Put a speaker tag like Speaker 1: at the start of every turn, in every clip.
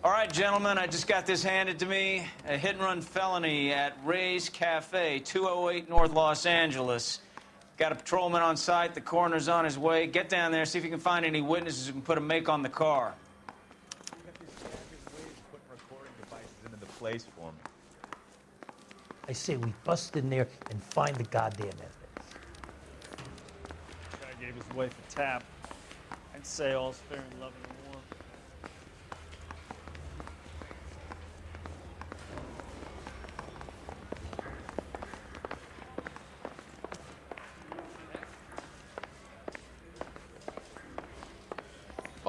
Speaker 1: All right, gentlemen, I just got this handed to me. A hit-and-run felony at Ray's Cafe, 208 North Los Angeles. Got a patrolman on site. The coroner's on his way. Get down there, see if you can find any witnesses who can put a make on the car.
Speaker 2: You got these standard ways of putting recording devices into the place for me.
Speaker 3: I say we bust in there and find the goddamn evidence.
Speaker 4: Guy gave his wife a tap. I'd say all's fair in love and war.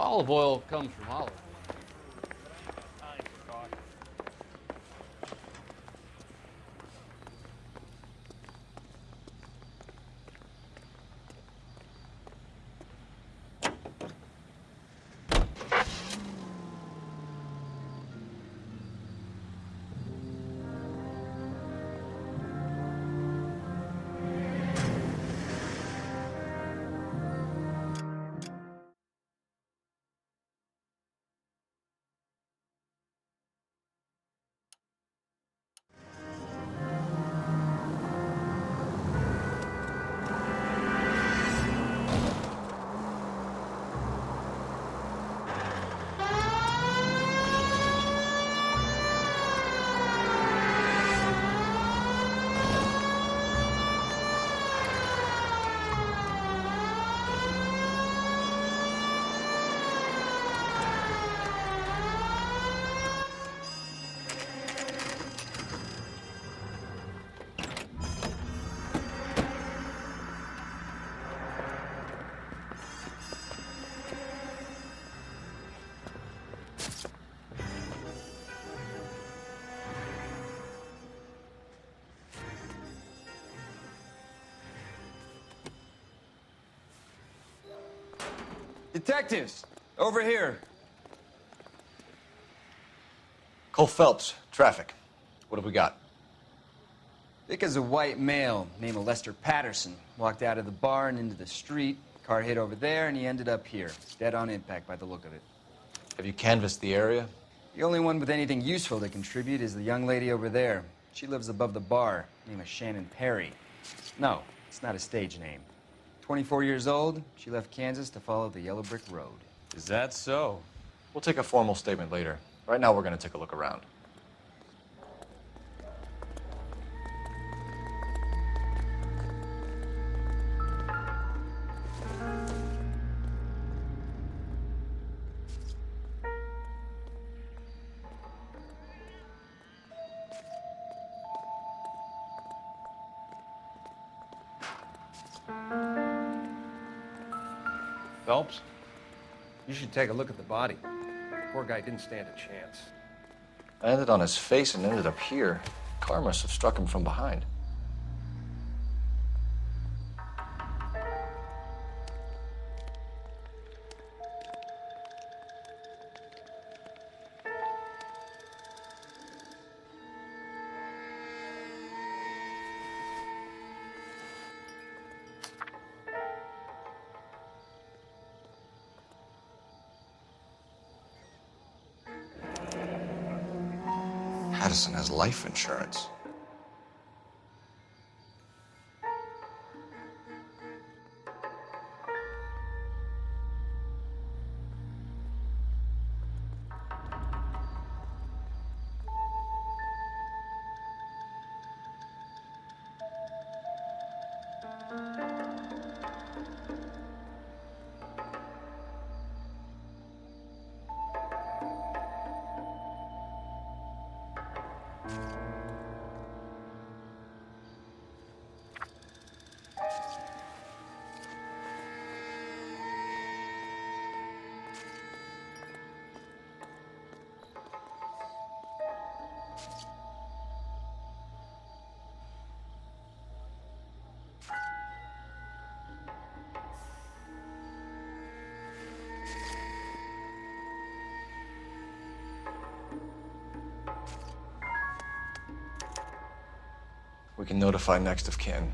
Speaker 5: Olive oil comes from olive.
Speaker 6: Detectives, over here.
Speaker 2: Cole Phelps, traffic. What have we got?
Speaker 6: Vic is a white male named Lester Patterson. Walked out of the bar and into the street. Car hit over there, and he ended up here. Dead on impact by the look of it.
Speaker 2: Have you canvassed the area?
Speaker 6: The only one with anything useful to contribute is the young lady over there. She lives above the bar. Name is Shannon Perry. No, it's not a stage name. 24 years old, she left Kansas to follow the Yellow Brick Road.
Speaker 2: Is that so? We'll take a formal statement later. Right now, we're going to take a look around.
Speaker 7: Phelps, you should take a look at the body. Poor guy didn't stand a chance.
Speaker 2: I landed on his face and ended up here. Car must have struck him from behind. Patterson has life insurance. We can notify next of kin.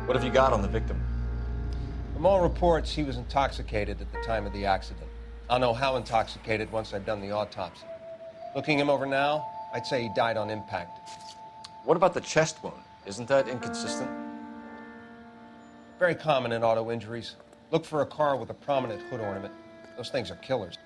Speaker 2: What have you got on the victim?
Speaker 7: From all reports, he was intoxicated at the time of the accident. I'll know how intoxicated once I've done the autopsy. Looking him over now, I'd say he died on impact.
Speaker 2: What about the chest wound? Isn't that inconsistent?
Speaker 7: Very common in auto injuries. Look for a car with a prominent hood ornament. Those things are killers.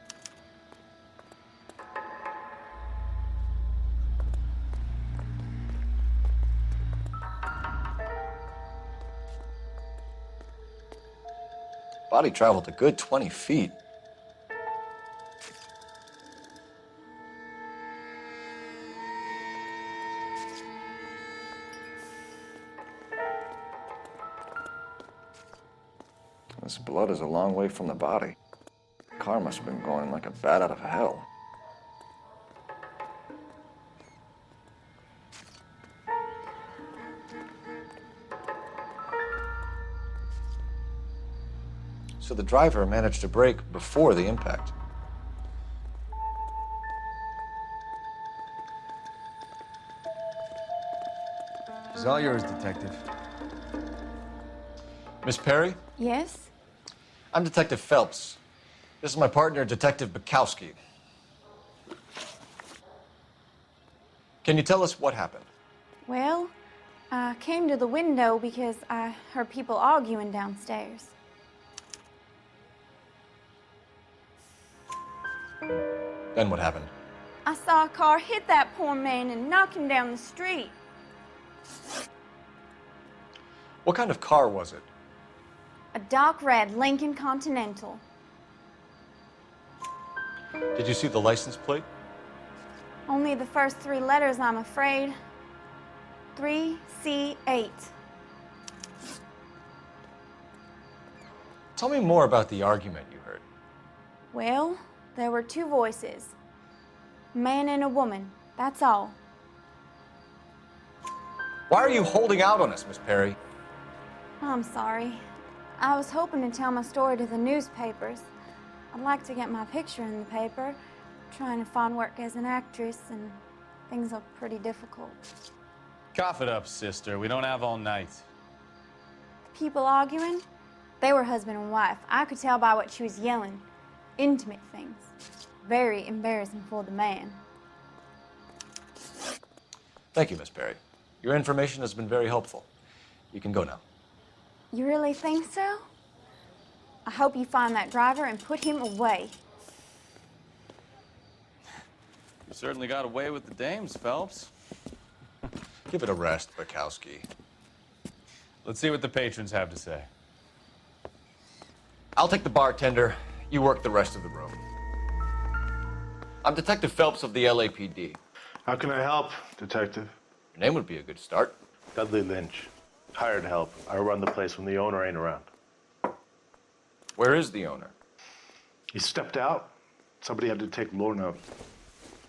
Speaker 2: Body traveled a good 20 feet. This blood is a long way from the body. The car must have been going like a bat out of hell. So the driver managed to brake before the impact.
Speaker 6: It's all yours, Detective.
Speaker 2: Miss Perry,
Speaker 8: Yes?
Speaker 2: I'm Detective Phelps. This is my partner, Detective Bukowski. Can you tell us what happened?
Speaker 8: Well, I came to the window because I heard people arguing downstairs.
Speaker 2: Then what happened?
Speaker 8: I saw a car hit that poor man and knock him down the street.
Speaker 2: What kind of car was it?
Speaker 8: A dark red Lincoln Continental.
Speaker 2: Did you see the license plate?
Speaker 8: Only the first 3 letters, I'm afraid. 3C8.
Speaker 2: Tell me more about the argument you heard.
Speaker 8: Well, there were 2 voices. A man and a woman, that's all.
Speaker 2: Why are you holding out on us, Miss Perry?
Speaker 8: I'm sorry. I was hoping to tell my story to the newspapers. I'd like to get my picture in the paper. Trying to find work as an actress, and things are pretty difficult.
Speaker 1: Cough it up, sister. We don't have all night.
Speaker 8: The people arguing, they were husband and wife. I could tell by what she was yelling. Intimate things. Very embarrassing for the man.
Speaker 2: Thank you, Miss Perry. Your information has been very helpful. You can go now.
Speaker 8: You really think so? I hope you find that driver and put him away.
Speaker 1: You certainly got away with the dames, Phelps.
Speaker 2: Give it a rest, Bukowski.
Speaker 1: Let's see what the patrons have to say.
Speaker 2: I'll take the bartender. You work the rest of the room. I'm Detective Phelps of the LAPD.
Speaker 9: How can I help, Detective?
Speaker 2: Your name would be a good start.
Speaker 9: Dudley Lynch. Hired help. I run the place when the owner ain't around.
Speaker 2: Where is the owner?
Speaker 9: He stepped out. Somebody had to take Lorna,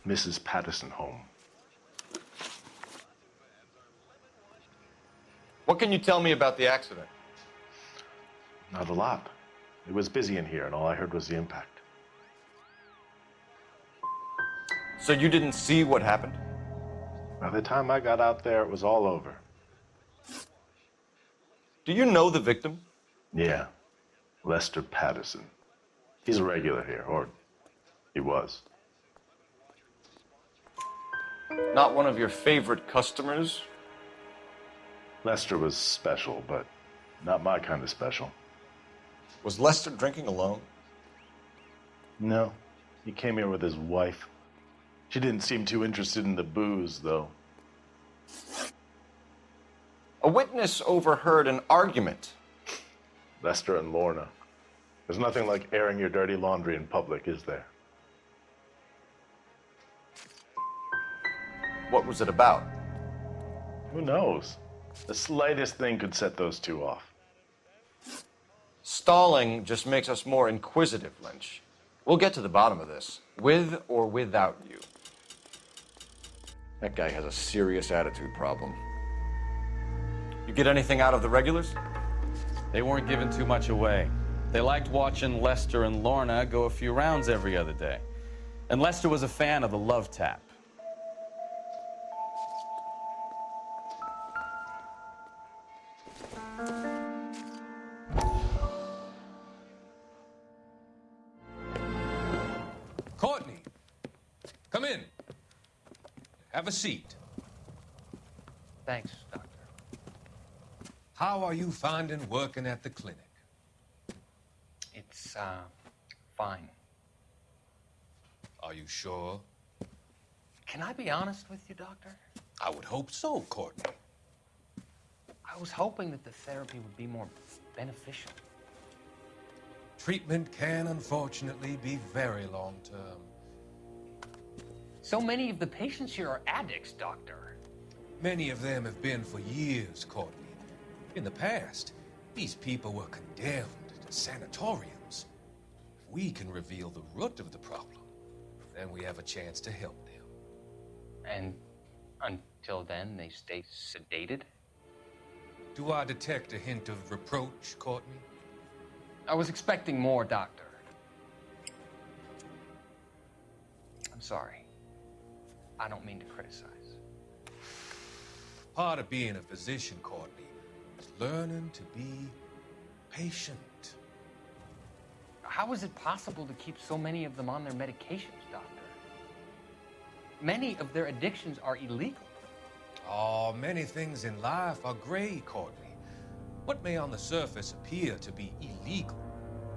Speaker 9: Mrs. Patterson, home.
Speaker 2: What can you tell me about the accident?
Speaker 9: Not a lot. It was busy in here, and all I heard was the impact.
Speaker 2: So you didn't see what happened?
Speaker 9: By the time I got out there, it was all over.
Speaker 2: Do you know the victim?
Speaker 9: Yeah. Lester Patterson. He's a regular here, or he was.
Speaker 2: Not one of your favorite customers?
Speaker 9: Lester was special, but not my kind of special.
Speaker 2: Was Lester drinking alone?
Speaker 9: No. He came here with his wife. She didn't seem too interested in the booze, though.
Speaker 2: A witness overheard an argument.
Speaker 9: Lester and Lorna. There's nothing like airing your dirty laundry in public, is there?
Speaker 2: What was it about?
Speaker 9: Who knows? The slightest thing could set those 2 off.
Speaker 2: Stalling just makes us more inquisitive, Lynch. We'll get to the bottom of this, with or without you. That guy has a serious attitude problem. You get anything out of the regulars?
Speaker 1: They weren't giving too much away. They liked watching Lester and Lorna go a few rounds every other day. And Lester was a fan of the love tap.
Speaker 10: Have a seat.
Speaker 5: Thanks, Doctor.
Speaker 10: How are you finding working at the clinic?
Speaker 5: It's, fine.
Speaker 10: Are you sure?
Speaker 5: Can I be honest with you, Doctor?
Speaker 10: I would hope so, Courtney.
Speaker 5: I was hoping that the therapy would be more beneficial.
Speaker 10: Treatment can, unfortunately, be very long-term.
Speaker 5: So many of the patients here are addicts, Doctor.
Speaker 10: Many of them have been for years, Courtney. In the past, these people were condemned to sanatoriums. If we can reveal the root of the problem, then we have a chance to help them.
Speaker 5: And until then, they stay sedated?
Speaker 10: Do I detect a hint of reproach, Courtney?
Speaker 5: I was expecting more, Doctor. I'm sorry. I don't mean to criticize.
Speaker 10: Part of being a physician, Courtney, is learning to be patient.
Speaker 5: How is it possible to keep so many of them on their medications, Doctor? Many of their addictions are illegal.
Speaker 10: Oh, many things in life are gray, Courtney. What may on the surface appear to be illegal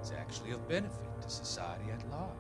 Speaker 10: is actually of benefit to society at large.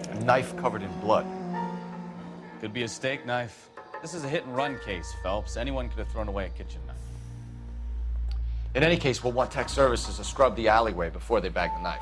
Speaker 2: A knife covered in blood.
Speaker 1: Could be a steak knife. This is a hit-and-run case, Phelps. Anyone could have thrown away a kitchen knife.
Speaker 2: In any case, we'll want tech services to scrub the alleyway before they bag the knife.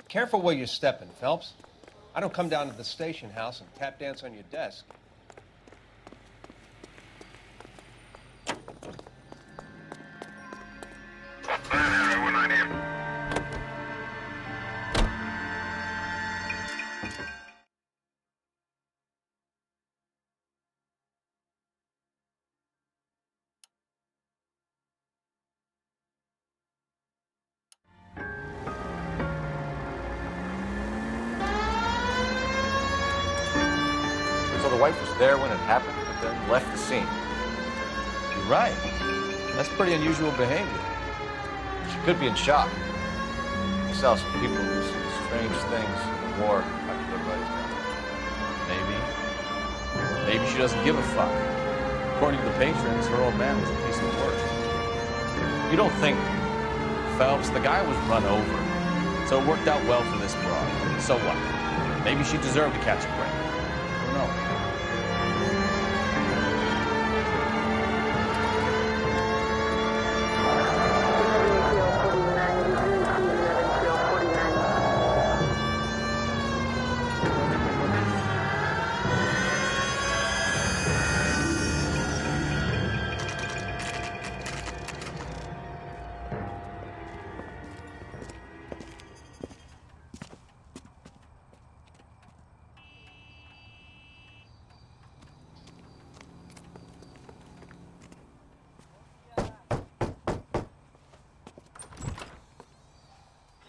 Speaker 7: Careful where you're stepping, Phelps. I don't come down to the station house and tap dance on your desk.
Speaker 2: the wife was there when it happened, but then left the scene.
Speaker 11: You're right. That's pretty unusual behavior.
Speaker 2: She could be in shock. You saw some people do some strange things in the war after their buddies died.
Speaker 11: Maybe. Maybe she doesn't give a fuck. According to the patrons, her old man was a piece of work.
Speaker 2: You don't think...
Speaker 11: Phelps, the guy was run over. So it worked out well for this broad. So what? Maybe she deserved to catch a break. Who knows?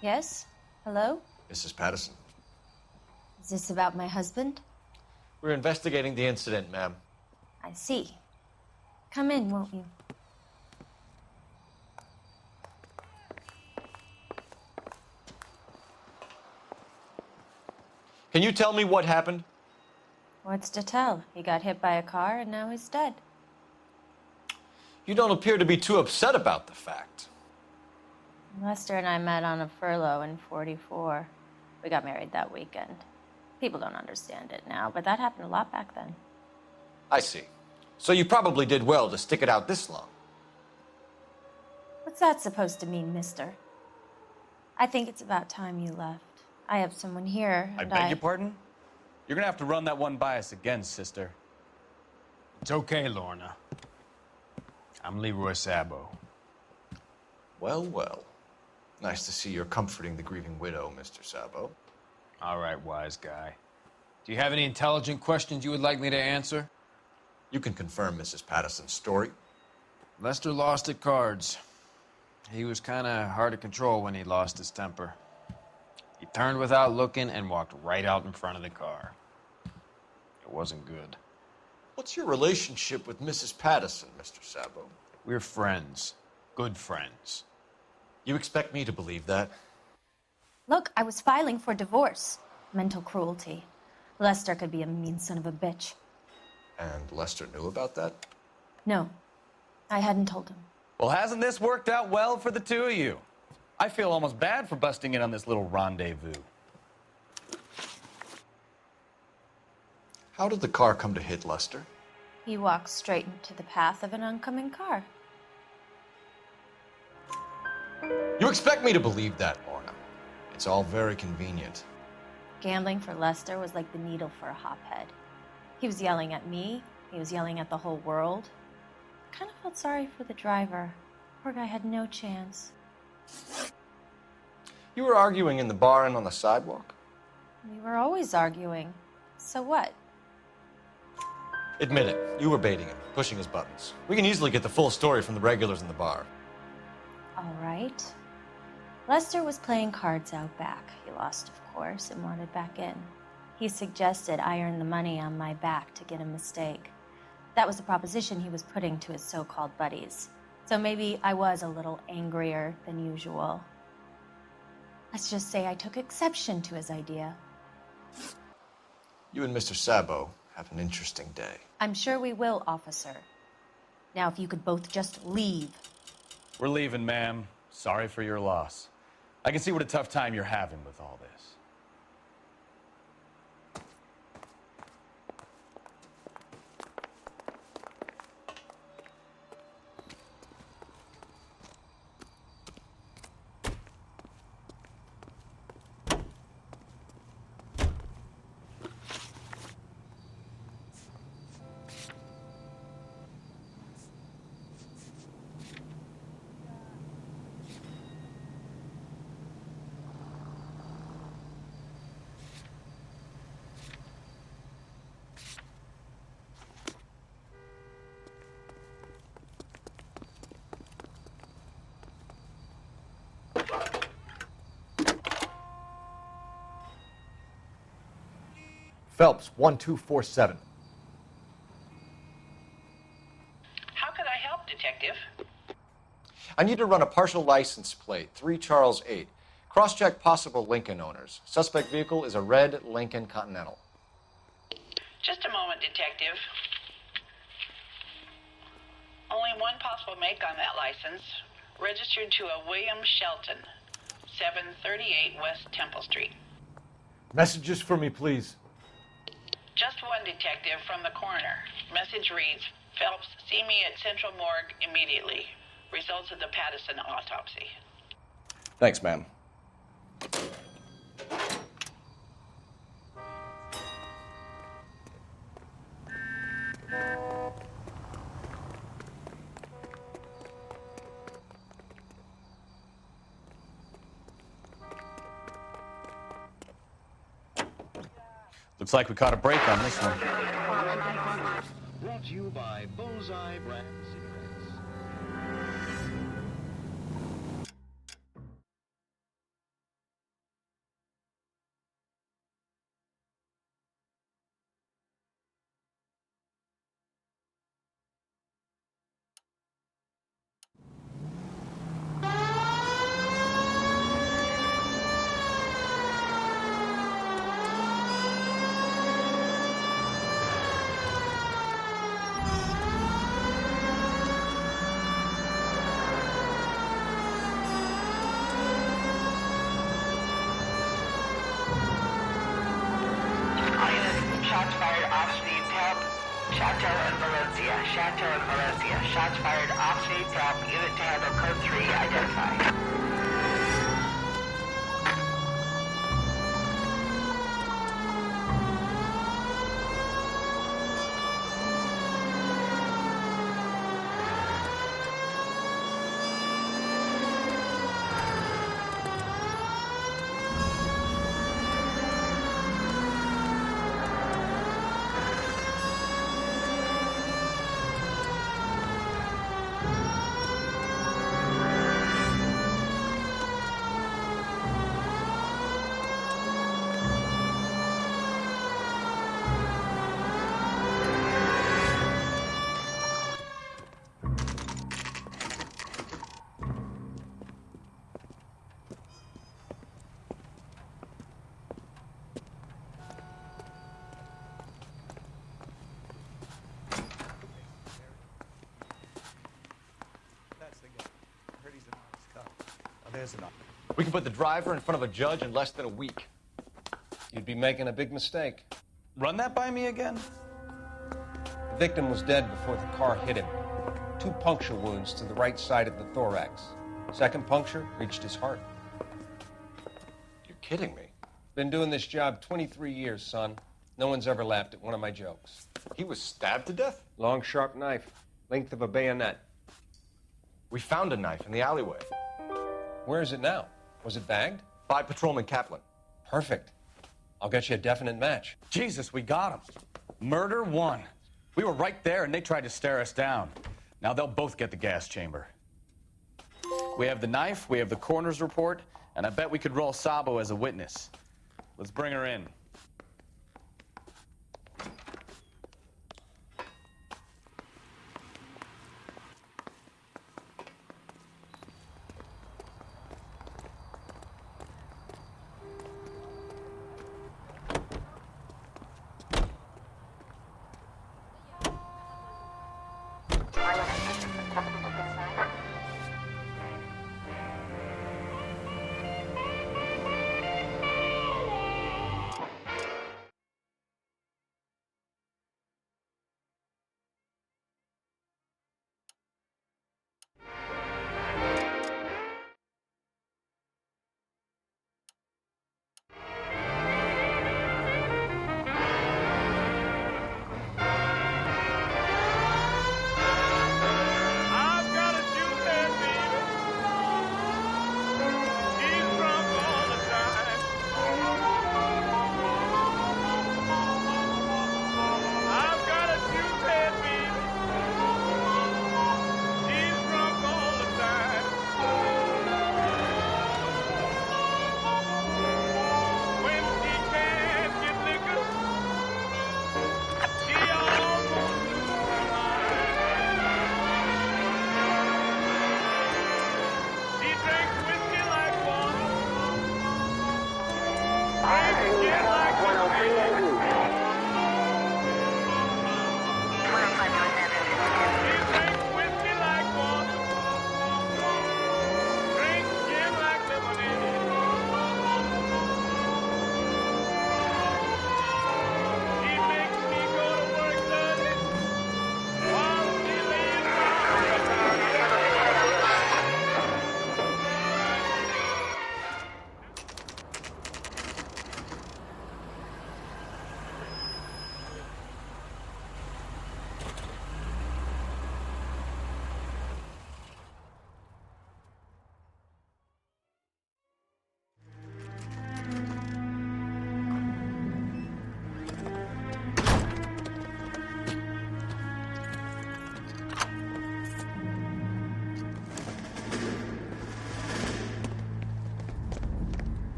Speaker 12: Yes? Hello?
Speaker 2: Mrs. Patterson.
Speaker 12: Is this about my husband?
Speaker 2: We're investigating the incident, ma'am.
Speaker 12: I see. Come in, won't you?
Speaker 2: Can you tell me what happened?
Speaker 12: What's to tell? He got hit by a car and now he's dead.
Speaker 2: You don't appear to be too upset about the fact.
Speaker 12: Lester and I met on a furlough in '44. We got married that weekend. People don't understand it now, but that happened a lot back then.
Speaker 2: I see. So you probably did well to stick it out this long.
Speaker 12: What's that supposed to mean, mister? I think it's about time you left. I have someone here,
Speaker 11: I
Speaker 12: and
Speaker 11: beg your pardon? You're gonna have to run that one by us again, sister.
Speaker 13: It's okay, Lorna. I'm Leroy Sabo.
Speaker 2: Well, well. Nice to see you're comforting the grieving widow, Mr. Sabo.
Speaker 13: All right, wise guy. Do you have any intelligent questions you would like me to answer?
Speaker 2: You can confirm Mrs. Patterson's story.
Speaker 13: Lester lost at cards. He was kind of hard to control when he lost his temper. He turned without looking and walked right out in front of the car. It wasn't good.
Speaker 2: What's your relationship with Mrs. Patterson, Mr. Sabo?
Speaker 13: We're friends. Good friends.
Speaker 2: You expect me to believe that?
Speaker 12: Look, I was filing for divorce. Mental cruelty. Lester could be a mean son of a bitch.
Speaker 2: And Lester knew about that?
Speaker 12: No, I hadn't told him.
Speaker 11: Well, hasn't this worked out well for the two of you? I feel almost bad for busting in on this little rendezvous.
Speaker 2: How did the car come to hit Lester?
Speaker 12: He walked straight into the path of an oncoming car.
Speaker 2: You expect me to believe that, Lorna? It's all very convenient.
Speaker 12: Gambling for Lester was like the needle for a hophead. He was yelling at me. He was yelling at the whole world. I kind of felt sorry for the driver. Poor guy had no chance.
Speaker 2: You were arguing in the bar and on the sidewalk?
Speaker 12: We were always arguing. So what?
Speaker 2: Admit it, you were baiting him, pushing his buttons. We can easily get the full story from the regulars in the bar.
Speaker 12: All right. Lester was playing cards out back. He lost, of course, and wanted back in. He suggested I earn the money on my back to get a mistake. That was the proposition he was putting to his so-called buddies. So maybe I was a little angrier than usual. Let's just say I took exception to his idea.
Speaker 2: You and Mr. Sabo have an interesting day.
Speaker 12: I'm sure we will, officer. Now, if you could both just leave.
Speaker 11: We're leaving, ma'am. Sorry for your loss. I can see what a tough time you're having with all this.
Speaker 2: Phelps, 1247. I need to run a partial license plate, 3 Charles 8. Cross-check possible Lincoln owners. Suspect vehicle is a red Lincoln Continental.
Speaker 14: Just a moment, Detective. Only one possible make on that license. Registered to a William Shelton, 738 West Temple Street.
Speaker 15: Messages for me, please.
Speaker 14: Just one, Detective, from the coroner. Message reads, Phelps, see me at Central Morgue immediately. Results of the Pattison autopsy.
Speaker 11: Thanks, ma'am. Looks like we caught a break on this one.
Speaker 16: Brought to you by Bullseye Brand Cigarettes.
Speaker 14: Shots fired off-speed help. Chateau and Valencia. Chateau and Valencia. Shots fired off-speed help. Unit to handle code 3 identified.
Speaker 2: There's enough. We can put the driver in front of a judge in less than a week.
Speaker 7: You'd be making a big mistake.
Speaker 11: Run that by me again?
Speaker 7: The victim was dead before the car hit him. 2 puncture wounds to the right side of the thorax. Second puncture reached his heart.
Speaker 2: You're kidding me.
Speaker 7: Been doing this job 23 years, son. No one's ever laughed at one of my jokes.
Speaker 2: He was stabbed to death?
Speaker 7: Long, sharp knife. Length of a bayonet.
Speaker 2: We found a knife in the alleyway.
Speaker 7: Where is it now? Was it bagged?
Speaker 2: By Patrolman Kaplan.
Speaker 7: Perfect. I'll get you a definite match.
Speaker 11: Jesus, we got him. Murder 1. We were right there and they tried to stare us down. Now they'll both get the gas chamber. We have the knife, we have the coroner's report, and I bet we could roll Sabo as a witness. Let's bring her in.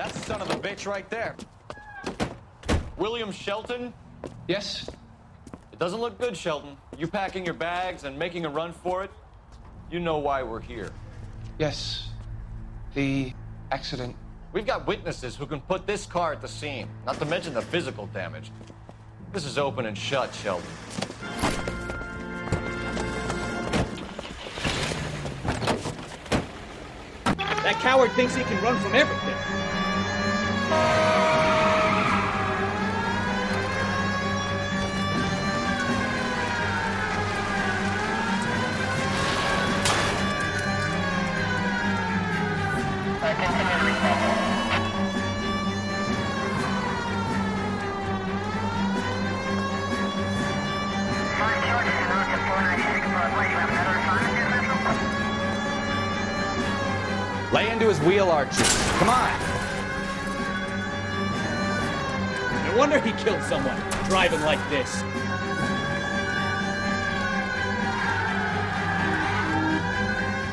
Speaker 11: That's the son of a bitch right there. William Shelton?
Speaker 17: Yes?
Speaker 11: It doesn't look good, Shelton. You packing your bags and making a run for it? You know why we're here.
Speaker 17: Yes. The accident.
Speaker 2: We've got witnesses who can put this car at the scene, not to mention the physical damage. This is open and shut, Sheldon.
Speaker 18: That coward thinks he can run from everything.
Speaker 11: Lay into his wheel arches. Come on.
Speaker 18: No wonder he killed someone, driving like this.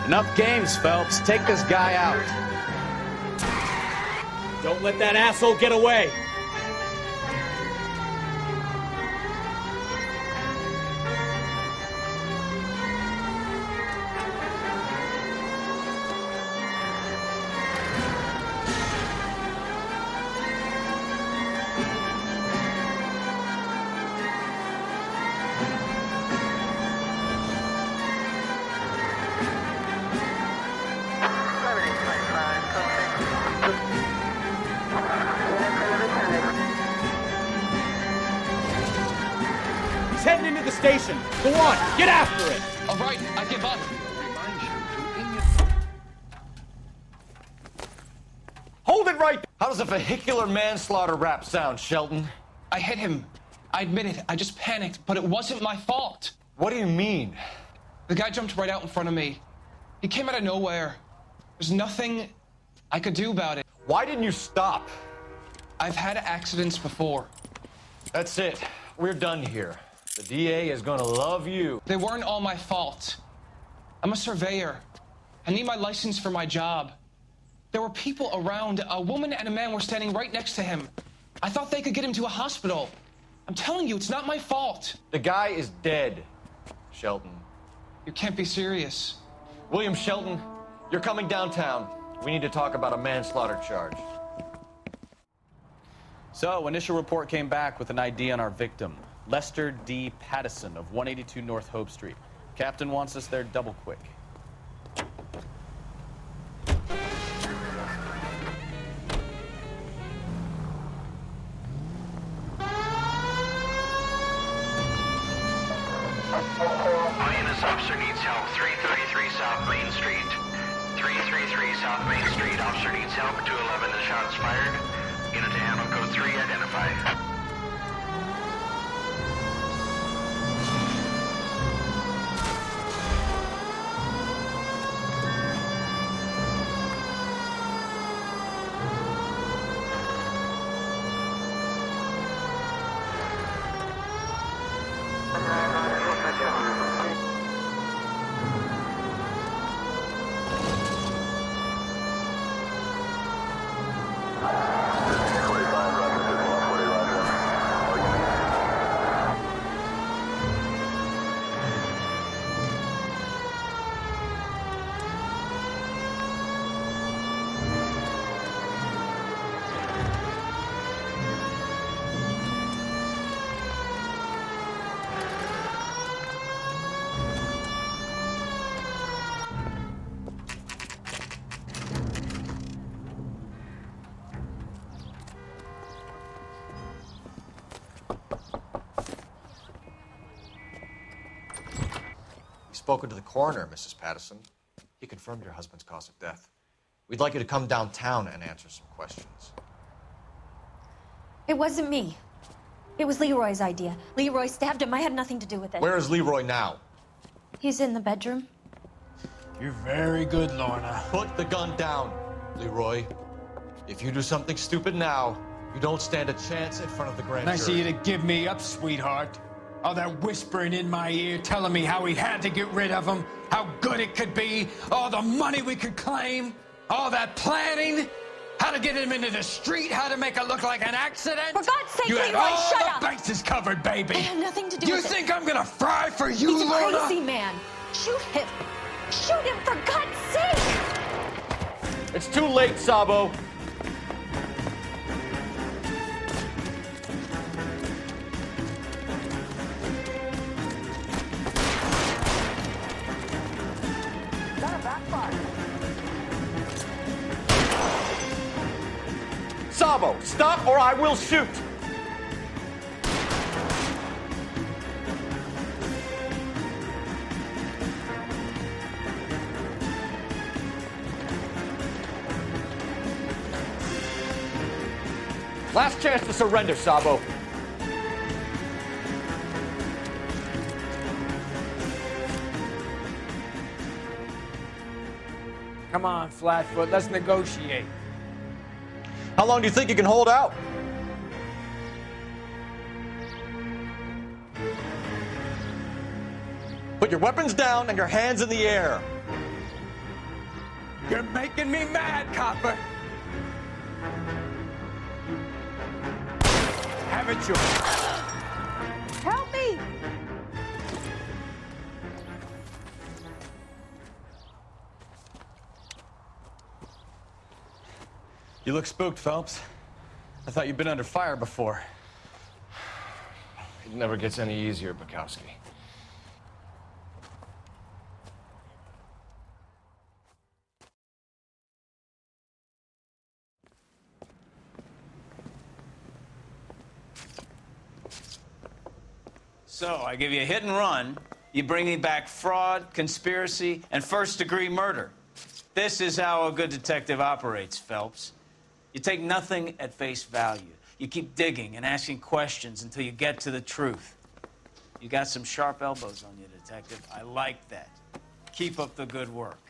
Speaker 11: Enough games, Phelps. Take this guy out.
Speaker 18: Don't let that asshole get away. He's heading into the station. Go on, get after it.
Speaker 17: All right, I give up.
Speaker 11: Hold it right. How does a vehicular manslaughter rap sound, Shelton?
Speaker 17: I hit him. I admit it. I just panicked, but it wasn't my fault.
Speaker 11: What do you mean?
Speaker 17: The guy jumped right out in front of me. He came out of nowhere. There's nothing I could do about it.
Speaker 11: Why didn't you stop?
Speaker 17: I've had accidents before.
Speaker 11: That's it. We're done here. The DA is gonna love you.
Speaker 17: They weren't all my fault. I'm a surveyor. I need my license for my job. There were people around. A woman and a man were standing right next to him. I thought they could get him to a hospital. I'm telling you, it's not my fault.
Speaker 11: The guy is dead, Shelton.
Speaker 17: You can't be serious.
Speaker 11: William Shelton, you're coming downtown. We need to talk about a manslaughter charge. So, initial report came back with an ID on our victim, Lester D. Pattison of 182 North Hope Street. Captain wants us there double quick.
Speaker 16: INS officer needs help. 333 South Main Street. 333 South Main Street. Officer needs help. 211 the shots fired. Unit to handle code 3 identified.
Speaker 2: Spoken to the coroner, Mrs. Pattison. He confirmed your husband's cause of death. We'd like you to come downtown and answer some questions.
Speaker 12: It wasn't me. It was Leroy's idea. Leroy stabbed him. I had nothing to do with it.
Speaker 2: Where is Leroy now?
Speaker 12: He's in the bedroom.
Speaker 10: You're very good, Lorna.
Speaker 2: Put the gun down, Leroy. If you do something stupid now, you don't stand a chance in front of the grand
Speaker 10: Nice of
Speaker 2: jury.
Speaker 10: you to give me up, sweetheart. All that whispering in my ear telling me how we had to get rid of him, how good it could be, all the money we could claim, all that planning.
Speaker 11: How to get him into the street, how to make it look like an accident.
Speaker 12: For God's sake,
Speaker 11: you had
Speaker 12: Leroy,
Speaker 11: all
Speaker 12: shut
Speaker 11: the
Speaker 12: up!
Speaker 11: bases covered, baby.
Speaker 12: I had nothing to do
Speaker 11: You
Speaker 12: with it.
Speaker 11: think I'm gonna fry for you,
Speaker 12: He's a
Speaker 11: Lorna?
Speaker 12: crazy man. Shoot him. Shoot him, for God's sake!
Speaker 2: It's too late, Sabo. Sabo, stop or I will shoot! Last chance to surrender, Sabo.
Speaker 13: Come on, Flatfoot, let's negotiate.
Speaker 2: How long do you think you can hold out? Put your weapons down and your hands in the air.
Speaker 11: You're making me mad, copper. Have it your
Speaker 8: Help me!
Speaker 11: You look spooked, Phelps. I thought you'd been under fire before.
Speaker 7: It never gets any easier, Bukowski.
Speaker 1: So, I give you a hit and run. You bring me back fraud, conspiracy, and first-degree murder. This is how a good detective operates, Phelps. You take nothing at face value. You keep digging and asking questions until you get to the truth. You got some sharp elbows on you, detective. I like that. Keep up the good work.